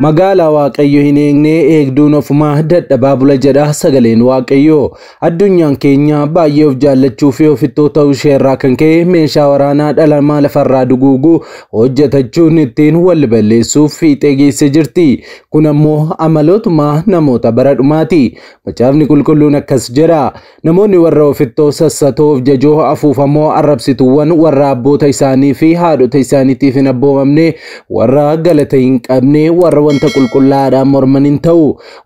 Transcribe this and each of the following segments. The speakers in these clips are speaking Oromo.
Magala waaqayyo hin eegne eegduun ofumaa dadhabaa bula jedha sagaleen waaqayyo. Addunyaan keenya baay'ee of jaallachuu fi ofittoo ta'uu ishee irraa kan ka'e meeshaa waraanaa dhala namaa lafarraa duguuguu hojjetachuun ittiin wal balleessuuf fiixee geessee jirti. Kun ammoo amalootuma namoota bara dhumaati. Macaafni qulqulluun akkas jedha. Namoonni warra ofittoo sassatoo of jajoo afuufamoo arrabsituuwwan warra abboota isaanii fi haadhota isaaniitiif hin abboomamne warra galata hin qabne warra wanta qulqullaadhaan mormanin ta'u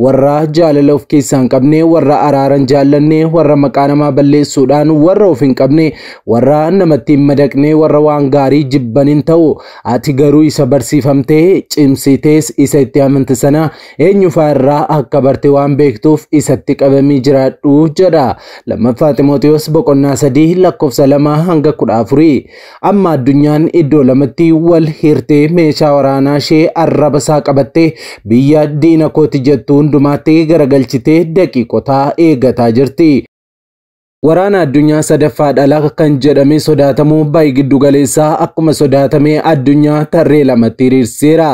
warra jaalala of keessaa hin qabne warra araaran jaallanne warra maqaa namaa balleessuudhaan warra of hin qabne warra namatti hin madaqne warra waan gaarii jibbanin ta'u ati garuu isa barsiifamtee cimsitees isa itti amante sana eenyufaa irraa akka barte waan beektuuf isatti qabamii jiraadhu jedha. Lammaffaa Xiimotewos boqonnaa 3 lakkoofsa 2 hanga 14. Amma addunyaan iddoo lamatti wal hirtee meeshaa waraanaa ishee arraba isaa qabatte biyya diina kooti jettu hundumaatti garagalchitee daqiiqotaa eeggataa jirti. Waraana addunyaa sadaffaa dhala kan jedhame sodaatamu baay'ee giddu galeessaa akkuma sodaatamee addunyaa tarree lamatti hiriirseera.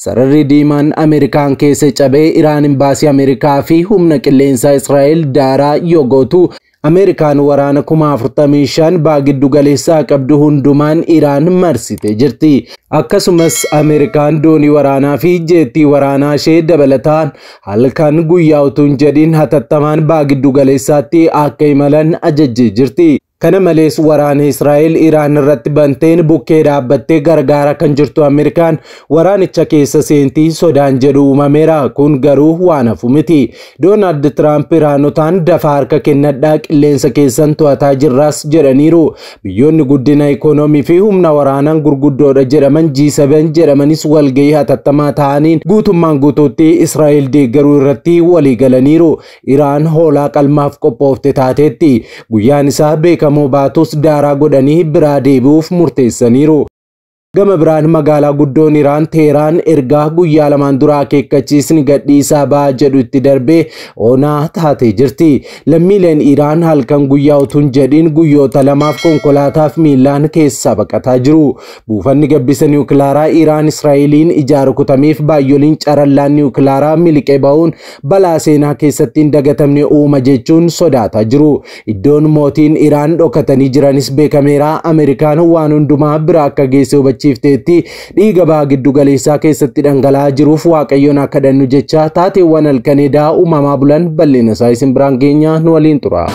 Sararri diimaan Ameerikaan keessa cabee Iraan imbaasii Ameerikaa fi humna qilleensaa Israa'el daaraa yoo gootu Ameerikaan waraana 45,000 baay'ee giddu galeessaa qabdu hundumaan Iraan marsitee jirti. Akkasumas Ameerikaan doonii waraanaa fi jeetii waraanaa ishee dabalataan halkan guyyaa utuu hin jedhin hatattamaan baay'ee giddu galeessaatti akka imalan ajajjee jirti. Kana malees waraana Israa'el Iraan irratti banteen bukkee dhaabbattee gargaara kan jirtu Ameerikaan waraanicha keessa seentii sodaan jedhu uumameera. Kun garuu waan hafu miti. Doonaald Tiraamp Iraanotaan dafaa harka kennadhaa qilleensa keessan to'ataa jirraas jedhaniiru. Biyyoonni guddina ikoonoomii fi humna waraanaan gurguddoodha jedhaman G7 jedhamanis walgahii hatattamaa ta'aniin guutummaan guutuutti Israa'el deeggaruu irratti walii galaniiru. Iraan hoolaa qalmaaf qophoofte taateetti. Guyyaan isaa beekamu baatus daaraa godhanii biraa deebi'uuf murteessaniiru. Gama biraan magaalaa guddoon Iraan Teheraan ergaa guyyaa lamaan dura akeekkachiisni gadhiisaa ba'aa jedhu itti darbee onaa taatee jirti. Lammiileen Iraan halkan guyyaa utuu hin jedhin guyyoota lamaaf konkolaataaf miilaan keessaa baqataa jiru. Buufanni gabbisa niwukilaaraa Iraan Israa'eliin ijaaru kutameef baay'oliin carallaan niwukilaaraa miliqee ba'uun balaa seenaa keessatti hin dagatamne uuma jechuun sodaataa jiru. Iddoon mootiin Iraan dhokatanii jiranis beekameera. Ameerikaan waan hundumaa bira akka geesse hubachiifteetti dhiiga baay'ee giddu galeessaa keessatti dhangala'aa jiruuf waaqayyoon akka dannu jecha taateewwan halkaneedaa uumamaa bulan bal'ina isaa isin biraan geenya nu waliin tura.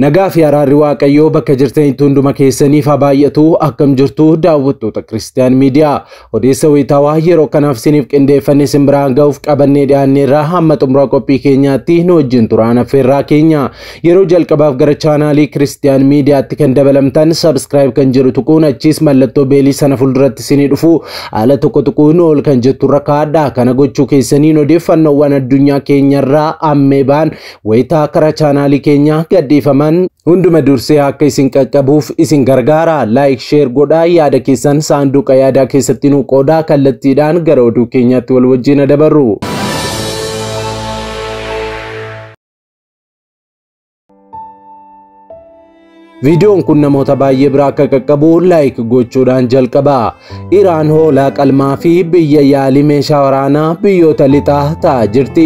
Nagaa fi araarri waaqayyoo bakka jirtanitti hunduma keessaniif haa baay'atu. Akkam jirtu daawwattoota Kiristiyaan Miidiyaa. Odeessa wayitaawaa yeroo kanaaf isiniif qindeeffannee isin biraan ga'uuf qabannee dhiyaanneerraa hamma xumura qophii keenyaatti nu wajjin turaan affeerraa keenya. Yeroo jalqabaaf gara chaanaalii Kiristiyaan Miidiyaatti kan dabalamtan subscribe kan jedhu tuquun achiis mallattoo beelii sana fuulduratti isinii dhufu haala tokko tuquun ol kan jettu rakkaadha. Kana gochuu keessaniin odeeffannoowwan addunyaa keenyarraa ammee ba'an wayitaa karaa chaanaalii keenyaa gadhiifaman hunduma dursee akka isin qaqqabuuf isin gargaara. Like share godhaa yaada keessan saanduqa yaadaa keessatti nu qoodaa kallattiidhaan gara oduu keenyaatti wal wajjin dabarru. Viidiyoon kun namoota baay'ee biraa akka qaqqabu like gochuudhaan jalqaba. Iraan hoolaa qalmaa fi biyya yaalii meeshaa waraanaa biyyoota lixaa ta'aa jirti.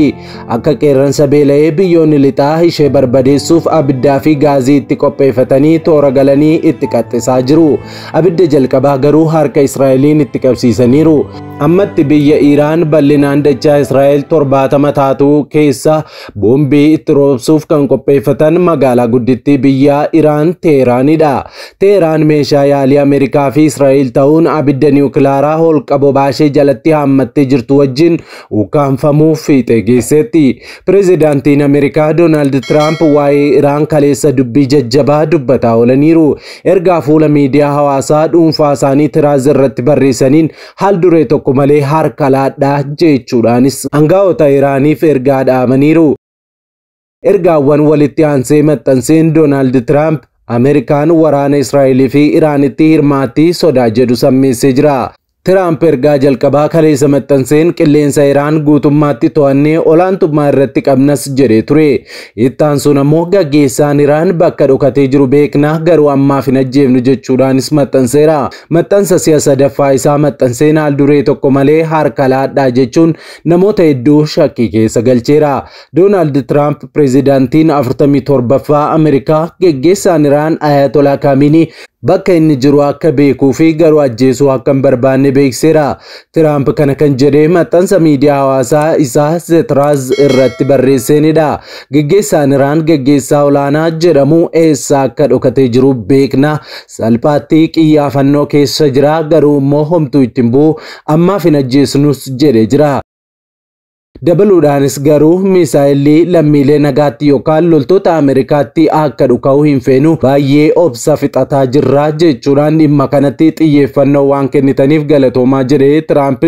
Akka qeerransa beela'ee biyyoonni lixaa ishee barbadeessuuf abiddaa fi gaazii itti qopheeffatanii toora galanii itti qaxxisaa jiru. Abidda jalqabaa garuu harka Israa'eliin itti qabsiisaniiru. Ammatti biyya Iraan bal'inaan dachaa Israa'el 70 taatu keessa boombii itti roobsuuf kan qopheeffatan magaalaa guddittii biyya Iraan Teheraanidha. Teheraan meeshaa yaalii Ameerikaa fi Israa'el ta'uun abidda niwukilaaraa holqa bobaashee jalatti hammattee jirtu wajjin ukkaanfamuuf fiixee geesseetti. Pireezidaantiin Ameerikaa Doonaald Tiraamp waa'ee Iraan kaleessa dubbii jajjabaa dubbataa oolaniiru. Ergaa fuula miidiyaa hawaasaa dhuunfaa isaanii Tiraaz irratti barreessaniin haal duree tokko malee harka laadhaa jechuudhaanis aangaa'ota Iraaniif ergaa dhaamaniiru. Ergaawwan walitti aansee maxxanseen Doonaald Tiraamp Ameerikaan waraana Israa'elii fi Iraanitti hirmaatti sodaa jedhu sammeessee jira. Tiraamp ergaa jalqabaa kaleessa maxxanseen qilleensa Iraan guutummaatti to'annee olaantummaa irratti qabnas jedhee ture. Ittaan sun ammoo gaggeessaan Iraan bakka dhokatee jiru beekna garuu ammaaf hin ajjeefnu jechuudhaanis maxxanseera. Maxxansa si'a sadaffaa isaa maxxanseen haal duree tokko malee harka laadhaa jechuun namoota hedduu shakkii keessa galcheera. Doonaald Tiraamp pireezidaantiin 47ffaa Ameerikaa gaggeessaan Iraan Ayatollah Khamenei bakka inni jiru akka beekuu fi garuu ajjeesuu akka hin barbaanne beekseera. Tiraamp kana kan jedhee maxxansa miidiyaa hawaasaa isaa Zetraaz irratti barreessenidha. Gaggeessaan Iraan gaggeessaa olaanaa jedhamu eessa akka dhokatee jiru beekna. Salphaatti qiyyaafannoo keessa jira garuu immoo homtuu ittiin bu'u ammaaf hin ajjeesnus jedhee jira. Dabaluudhaanis garuu misaayilii lammiilee nagaatti yookaan loltoota Ameerikaatti akka dhuka'u hin feenu baay'ee obsa fixataa jirra jechuudhaan dhimma kanatti xiyyeeffannoo waan kennitaniif galatoomaa jedhee Tiraamp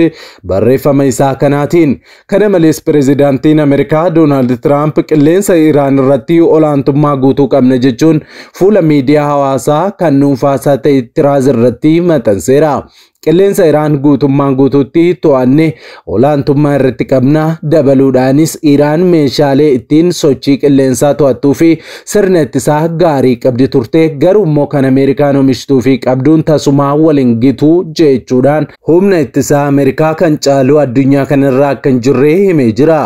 barreeffama isaa kanaatiin. Kana malees pireezidaantiin Ameerikaa Doonaald Tiraamp qilleensa Iraan irratti olaantummaa guutuu qabna jechuun fuula miidiyaa hawaasaa kan dhuunfaasaa ta'e Tiraaz irratti maxxanseera. Qilleensa Iraan guutummaan guutuutti to'annee olaantummaa irratti qabna. Dabaluudhaanis Iraan meeshaalee ittiin sochii qilleensaa to'attuu fi sirna ittisaa gaarii qabdi turte garuu immoo kan Ameerikaan oomishtuu fi qabduun tasumaa waliin gitu jechuudhaan humna ittisaa Ameerikaa kan caalu addunyaa kanarraa akka hin jirre himee jira.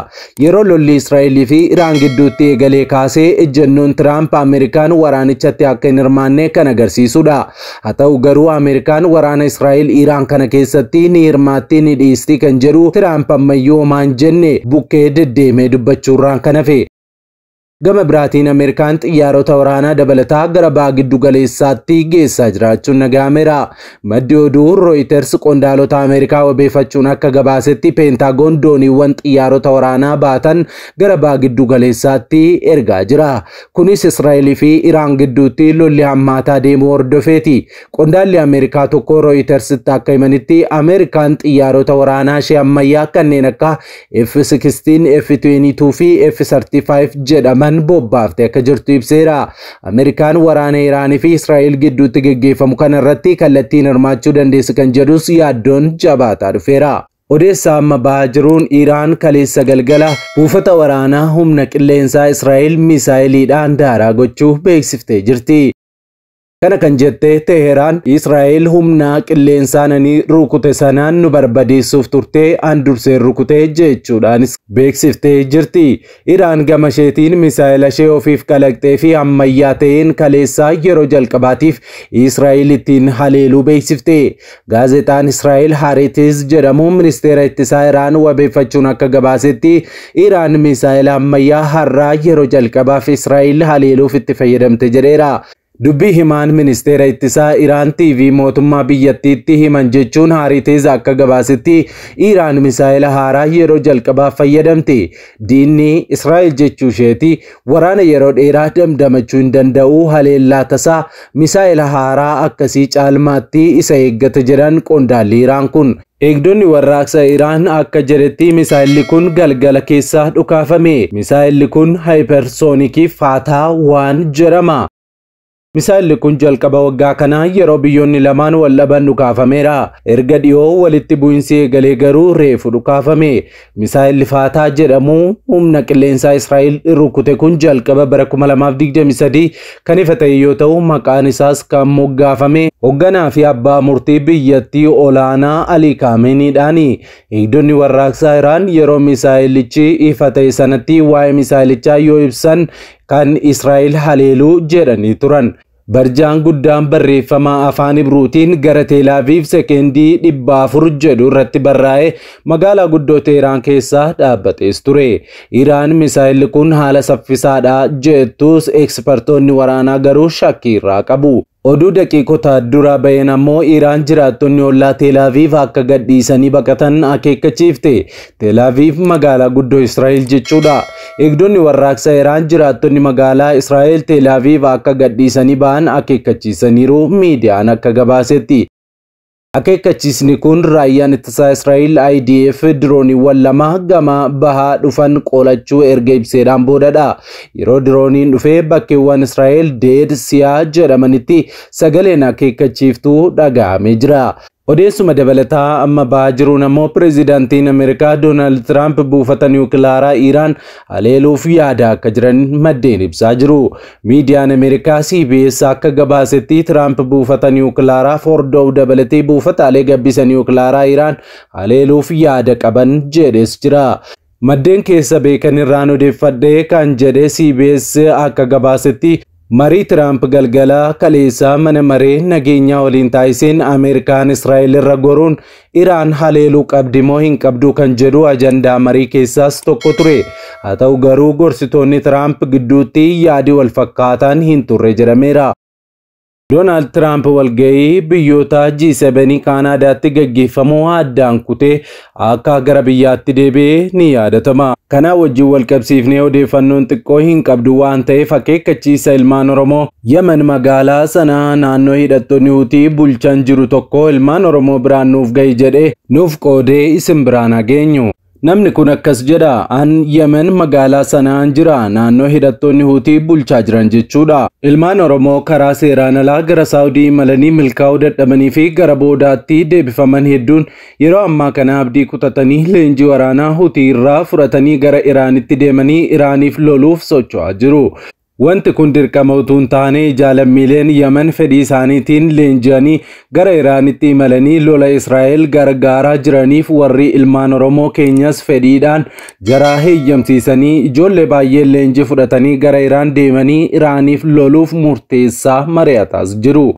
Yeroo lolli Israa'elii fi Iraan gidduutti eegalee kaasee ejjennoon Tiraamp Ameerikaan waraanichatti akka hin hirmaanne kan agarsiisudha. Haa ta'u garuu Ameerikaan waraana Israa'el Iraan kana keessatti ni hirmaatti ni dhiisti kan jedhu Tiraamp ammayyuu homaa hin jenne bukkee deddeemee dubbachuurraan kan hafe. Gama biraatiin Ameerikaan xiyyaarota waraanaa dabalataa gara baha giddu galeessaatti geessaa jiraachuun nagaameera. Maddi oduu Reuters qondaalota Ameerikaa wabeeffachuun akka gabaasetti Peentaagoon dooniiwwan xiyyaarota waraanaa baatan gara baha giddu galeessaatti ergaa jira. Kunis Israa'elii fi Iraan gidduutti lolli hammaataa deemuu hordofeeti. Qondaalli Ameerikaa tokko Reutersitti akka himanitti Ameerikaan xiyyaarota waraanaa ishee ammayyaa kanneen akka F-16, F-22 fi F-35 jedhaman bobbaafte akka jirtu ibseera. Ameerikaan waraana Iraanii fi Israa'el gidduutti geggeeffamu kana irratti kallattiin hirmaachuu dandeessi kan jedhus yaaddoon jabaataa dhufeera. Odeessa amma bahaa jiruun Iraan kaleessa galgala buufata waraanaa humna qilleensaa Israa'el misaayiliidhaan daaraa gochuu beeksiftee jirti. Kana kan jette Teheraan Israa'el humna qilleensaan ni rukute sanaan nu barbadeessuuf turtee an dursee rukute jechuudhaanis beeksiftee jirti. Iraan gama isheetiin misaayila ishee ofiif kalaqxee fi ammayyaa ta'een kaleessaa yeroo jalqabaatiif Israa'el ittiin haleeluu beeksifte. Gaazexaan Israa'el Haaretis jedhamu ministeera ittisaa Iraan wabeeffachuun akka gabaasetti Iraan misaayila ammayyaa har'aa yeroo jalqabaaf Israa'el haleeluuf itti fayyadamte jedheera. Dubbii himaan ministeera ittisaa Iraan TV mootummaa biyyattiitti himan jechuun Haaretis akka gabaasetti Iraan misaayila haaraa yeroo jalqabaaf fayyadamte. Diinni Israa'el jechuu isheeti waraana yeroo dheeraa damdamachuu hin danda'u haleellaa tasaa misaayila haaraa akkasii caalmaatti isa eeggate jedhan qondaalli Iraan kun. Eegdonni warraaqsa Iraan akka jedhetti misaayilli kun galgala keessa dhukaafame. Misaayilli kun Hypersoonikii Faataa waan jedhama. Misaayilli kun jalqaba waggaa kanaa yeroo biyyoonni lamaan wal dhaban dhukaafameera. Erga dhiyoo walitti bu'insi eegalee garuu reefu dhukaafame. Misaayilli Faataa jedhamu humna qilleensaa Israa'el rukute kun jalqaba bara 2023 kan ifa ta'e yoo ta'u maqaan isaas kan moggaafame hoogganaa fi abbaa murtii biyyattii olaanaa Ali Khameneiidhaani. Eegdonni warraaqsaa Iraan yeroo misaayilichi ifa ta'e sanatti waa'ee misaayilichaa yoo ibsan kan Israa'el haleeluu jedhanii turan. Barjaan guddaan barreeffama afaan Ibruutiin gara Teel Aviv sekendii 400 jedhu irratti barraa'ee magaalaa guddoo Teheraan keessaa dhaabbatees ture. Iraan misaayilli kun haala saffisaadha jettus ekspertoonni waraanaa garuu shakkii irraa qabu. Oduu daqiiqota dura bayan ammoo Iraan jiraattonni ollaa Teel Aviv akka gadhiisanii baqatan akeekkachiifte. Teel Aviv magaalaa guddoo Israa'el jechuudha. Eegdonni warraaqsa Iraan jiraattonni magaalaa Israa'el Teel Aviv akka gadhiisanii ba'an akeekkachiisaniiru miidiyaan akka gabaasetti. Akeekkachiisni kun raayyaan ittisaa Israa'el IDF dirooniiwwan lama gama bahaa dhufan qolachuu erga ibseedhaan boodadha. Yeroo dirooniin dhufee bakkeewwan Israa'el Deed Siyaa jedhamanitti sagaleen akeekkachiiftuu dhaga'amee jira. Odeessuma dabalataa amma ba'aa jiruun ammoo pireezidaantiin Ameerikaa Doonaald Tiraamp buufata niwukilaaraa Iraan haleeluuf yaada akka jiran maddeen ibsaa jiru. Miidiyaan Ameerikaa CBS akka gabaasetti Tiraamp buufata niwukilaaraa Fordow dabalatee buufataalee gabbisa niwukilaaraa Iraan haleeluuf yaada qaban jedhes jira. Maddeen keessa beekan irraan odeeffadhee kan jedhe CBS akka gabaasetti marii Tiraamp galgala kaleessaa mana maree nageenyaa waliin taasiseen Ameerikaan Israa'el irra goruun Iraan haleeluu qabdi moo hin qabdu kan jedhu ajandaa marii keessaas tokko ture. Haa ta'u garuu gorsitoonni Tiraamp gidduutti yaadi wal fakkaataan hin turre jedhameera. Doonaald Tiraamp walga'ii biyyoota G7 Kaanaadaatti gaggeeffamu addaan kutee akka gara biyyaatti deebi'ee ni yaadatama. Kana wajjin wal qabsiifnee odeeffannoon xiqqoo hin qabdu waan ta'eef akeekkachiisa ilmaan Oromoo Yemen magaalaa sana naannoo hidhattoonni Huutii bulchan jiru tokko ilmaan Oromoo biraan nuuf ga'i jedhee nuuf qoodee isin biraan hageenyu. Namni kun akkas jedha, an Yemen magaalaa sanaan jira naannoo hidhattoonni Huutii bulchaa jiran jechuudha. Ilmaan Oromoo karaa seeraan alaa gara Saawudii imalanii milkaa'uu dadhabanii fi gara boodaatti deebifaman hedduun yeroo ammaa kana abdii kutatanii leenjii waraanaa Huutii irraa fudhatanii gara Iraanitti deemanii Iraaniif loluuf socho'aa jiru. Wanti kun dirqama utuu hin taane jaalammiileen Yemen fedhii isaaniitiin leenji'anii gara Iraanitti imalanii lola Israa'el gargaaraa jiraniif warri ilmaan Oromoo keenyas fedhiidhaan jaraa heeyyamsiisanii ijoollee baay'ee leenjii fudhatanii gara Iraan deemanii Iraaniif loluuf murteessaa mari'ataas jiru.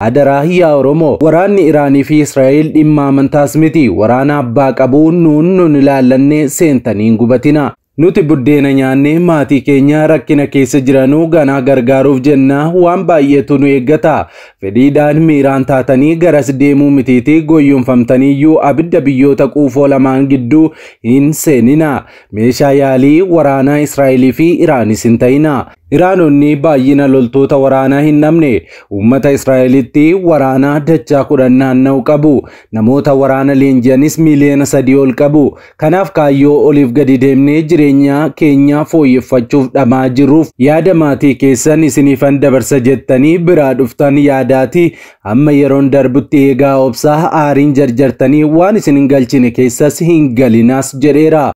Adaraa yaa Oromoo, waraanni Iraanii fi Israa'el dhimma amantaas miti. Waraana abbaa qabuu nuun ilaallannee seentanii gubatina. Nuti buddeena nyaannee maatii keenya rakkina keessa jiranuu ganaa gargaaruuf jenna waan baay'eetu nu eeggata. Fedhiidhaan miiraan taatanii garas deemuu mitiitii goyyomfamtaniiyyuu abidda biyyoota quufoo lamaan gidduu hin seenina. Meeshaa yaalii waraanaa Israa'elii fi Iraanis hin ta'ina. Iraanonni baay'ina loltoota waraanaa hin namne. Uummata Israa'elitti waraanaa dachaa 10 naanna'u qabu. Namoota waraana leenji'anis miliyoona 3 ol qabu. Kanaaf kaayyoo oliif gadi deemnee jireenya keenya fooyyeffachuuf dhamaa jirruuf yaada maatii keessan isiniifan dabarsa jettanii biraa dhuftan yaadaati. Amma yeroon darbutti eegaa obsaa aariin jarjartanii waan isin hin galchine keessas hin galinaas jedheera.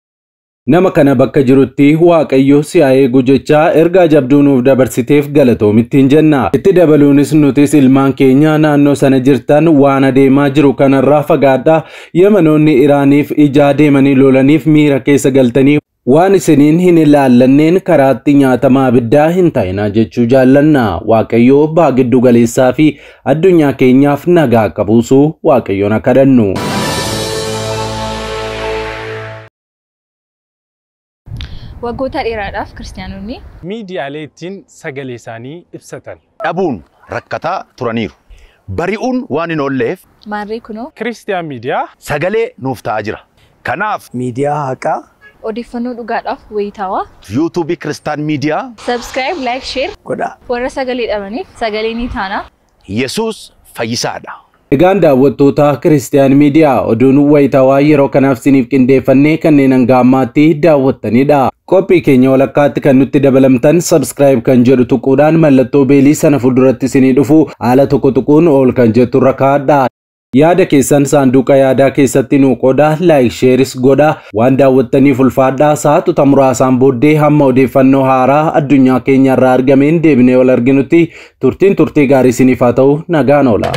Nama kana bakka jirutti Waaqayyo si eegu jechaa ergaa jabduu nuuf dabarsiteef galatoomittiin jenna. Itti dabaluunis nutis ilmaan keenya naannoo sana jirtan waan adeemaa jiru kanarraa fagaadhaa. Yemenoonni Iraaniif ijaa deemanii lolaniif miira keessa galtanii waan isiniin hin ilaallanneen karaatti nyaatamaa abiddaa hin ta'inaa jechuu jaallanna. Waaqayyo baha giddu galeessaa fi addunyaa keenyaaf nagaa qabuusu Waaqayyoon kadhannu. Waggoota dheeraadhaaf kiristaanonni miidiyaaleen sagalee isaanii ibsatan dhabuun rakkataa turaniiru. Bari'uun waan hin oolleef maarree kunoo Kiristiyaan miidiyaa sagalee nuuf ta'aa jira. Kanaaf miidiyaa haqaa odeeffannoo dhugaadhaaf wayitaawaa YouTube Kiristaan miidiyaa subscribe, like, share godha. warra sagalee dhabaniif sagalee ni taana. Yesuus fayyisaadha. Egaan daawwattoota Kiristiyaan miidiyaa oduun wayitaawaa yeroo kanaaf siniif qindeeffannee kanneen hanga ammaatti daawwattanidha. Qophii keenya walakkaatti kan nutti dabalamtan subscribe kan jedhu tuquudhaan mallattoo beelii sana fuulduratti isinii dhufu haala tokko tuquun ol kan jettu irra kaa'adha. Yaada keessan saanduqa yaadaa keessatti nu qoodaa, like, shares godhaa. Waan daawwattaniif ulfaadhaa. Sa'aatota muraasaan booddee hamma odeeffannoo haaraa addunyaa keenya irraa argameen deebinee wal arginutti turtiin turtii gaarii isiniif haa ta'u. Nagaan oola.